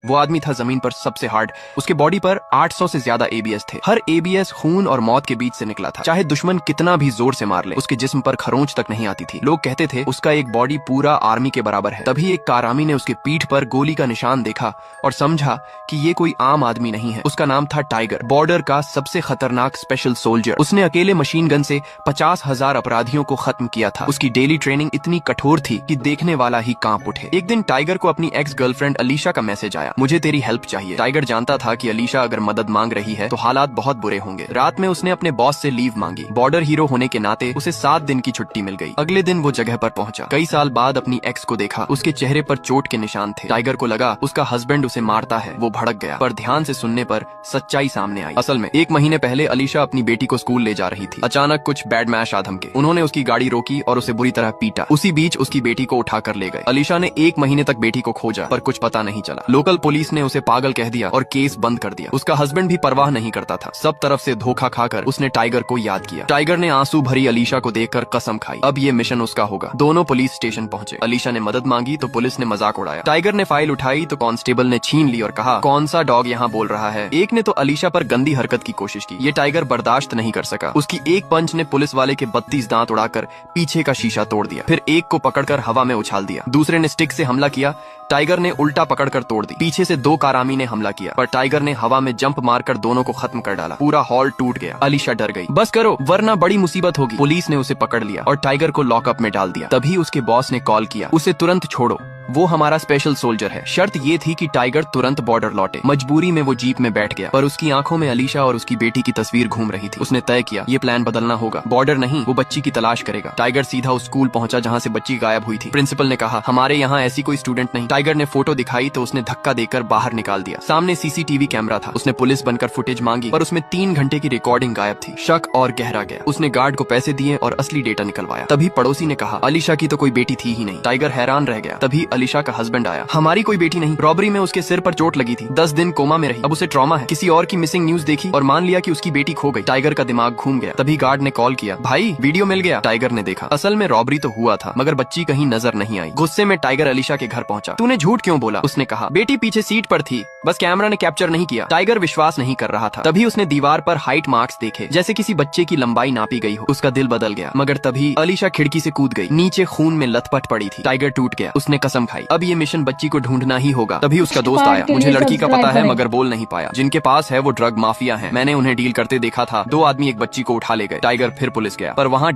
वो आदमी था जमीन पर सबसे हार्ड। उसके बॉडी पर 800 से ज्यादा एबीएस थे। हर एबीएस खून और मौत के बीच से निकला था। चाहे दुश्मन कितना भी जोर से मार ले, उसके जिस्म पर खरोंच तक नहीं आती थी। लोग कहते थे उसका एक बॉडी पूरा आर्मी के बराबर है। तभी एक कारामी ने उसके पीठ पर गोली का निशान देखा और समझा कि ये कोई आम आदमी नहीं है। उसका नाम था टाइगर, बॉर्डर का सबसे खतरनाक स्पेशल सोल्जर। उसने अकेले मशीन गन से 50,000 अपराधियों को खत्म किया था। उसकी डेली ट्रेनिंग इतनी कठोर थी कि देखने वाला ही कांप उठे। एक दिन टाइगर को अपनी एक्स गर्लफ्रेंड अलीशा का मैसेज आया, मुझे तेरी हेल्प चाहिए। टाइगर जानता था कि अलीशा अगर मदद मांग रही है तो हालात बहुत बुरे होंगे। रात में उसने अपने बॉस से लीव मांगी। बॉर्डर हीरो होने के नाते उसे 7 दिन की छुट्टी मिल गई। अगले दिन वो जगह पर पहुंचा। कई साल बाद अपनी एक्स को देखा। उसके चेहरे पर चोट के निशान थे। टाइगर को लगा उसका हस्बैंड उसे मारता है। वो भड़क गया, पर ध्यान से सुनने पर सच्चाई सामने आई। असल में 1 महीने पहले अलीशा अपनी बेटी को स्कूल ले जा रही थी। अचानक कुछ बैड मैश आधम के उन्होंने उसकी गाड़ी रोकी और उसे बुरी तरह पीटा। उसी बीच उसकी बेटी को उठा कर ले गए। अलीशा ने 1 महीने तक बेटी को खोजा, पर कुछ पता नहीं चला। लोकल पुलिस ने उसे पागल कह दिया और केस बंद कर दिया। उसका हस्बैंड भी परवाह नहीं करता था। सब तरफ से धोखा खाकर उसने टाइगर को याद किया। टाइगर ने आंसू भरी अलीशा को देखकर कसम खाई, अब ये मिशन उसका होगा। दोनों पुलिस स्टेशन पहुंचे। अलीशा ने मदद मांगी तो पुलिस ने मजाक उड़ाया। टाइगर ने फाइल उठाई तो कांस्टेबल ने छीन ली और कहा, कौन सा डॉग यहाँ बोल रहा है। एक ने तो अलीशा पर गंदी हरकत की कोशिश की। ये टाइगर बर्दाश्त नहीं कर सका। उसकी एक पंच ने पुलिस वाले के 32 दांत उड़ाकर पीछे का शीशा तोड़ दिया। फिर एक को पकड़कर हवा में उछाल दिया। दूसरे ने स्टिक से हमला किया। टाइगर ने उल्टा पकड़कर तोड़ दी। पीछे से 2 कारामी ने हमला किया, पर टाइगर ने हवा में जंप मारकर दोनों को खत्म कर डाला। पूरा हॉल टूट गया। अलीशा डर गई, बस करो वरना बड़ी मुसीबत होगी। पुलिस ने उसे पकड़ लिया और टाइगर को लॉकअप में डाल दिया। तभी उसके बॉस ने कॉल किया, उसे तुरंत छोड़ो, वो हमारा स्पेशल सोल्जर है। शर्त ये थी कि टाइगर तुरंत बॉर्डर लौटे। मजबूरी में वो जीप में बैठ गया, पर उसकी आंखों में अलीशा और उसकी बेटी की तस्वीर घूम रही थी। उसने तय किया ये प्लान बदलना होगा। बॉर्डर नहीं, वो बच्ची की तलाश करेगा। टाइगर सीधा उस स्कूल पहुंचा जहां से बच्ची गायब हुई थी। प्रिंसिपल ने कहा, हमारे यहाँ ऐसी कोई स्टूडेंट नहीं। टाइगर ने फोटो दिखाई तो उसने धक्का देकर बाहर निकाल दिया। सामने सीसीटीवी कैमरा था। उसने पुलिस बनकर फुटेज मांगी, पर उसमें 3 घंटे की रिकॉर्डिंग गायब थी। शक और गहरा गया। उसने गार्ड को पैसे दिए और असली डेटा निकलवाया। तभी पड़ोसी ने कहा, अलीशा की तो कोई बेटी थी ही नहीं। टाइगर हैरान रह गया। तभी अलीशा का हस्बैंड आया, हमारी कोई बेटी नहीं, रॉबरी में उसके सिर पर चोट लगी थी, 10 दिन कोमा में रही, अब उसे ट्रॉमा है। किसी और की मिसिंग न्यूज देखी और मान लिया कि उसकी बेटी खो गई। टाइगर का दिमाग घूम गया। तभी गार्ड ने कॉल किया, भाई वीडियो मिल गया। टाइगर ने देखा, असल में रॉबरी तो हुआ था, मगर बच्ची कहीं नजर नहीं आई। गुस्से में टाइगर अलीशा के घर पहुंचा। तूने झूठ क्यों बोला? उसने कहा, बेटी पीछे सीट पर थी, बस कैमरा ने कैप्चर नहीं किया। टाइगर विश्वास नहीं कर रहा था। तभी उसने दीवार पर हाइट मार्क्स देखे, जैसे किसी बच्चे की लंबाई नापी गई हो। उसका दिल बदल गया। मगर तभी अलीशा खिड़की से कूद गई। नीचे खून में लथपथ पड़ी थी। टाइगर टूट गया। उसने कसम खाई, अब ये मिशन बच्ची को ढूंढना ही होगा। तभी उसका दोस्त आया, मुझे लड़की का पता है मगर बोल नहीं पाया। जिनके पास है वो ड्रग माफिया है, मैंने उन्हें डील करते देखा था। 2 आदमी एक बच्ची को उठा ले गए। टाइगर फिर पुलिस गया, पर वहाँ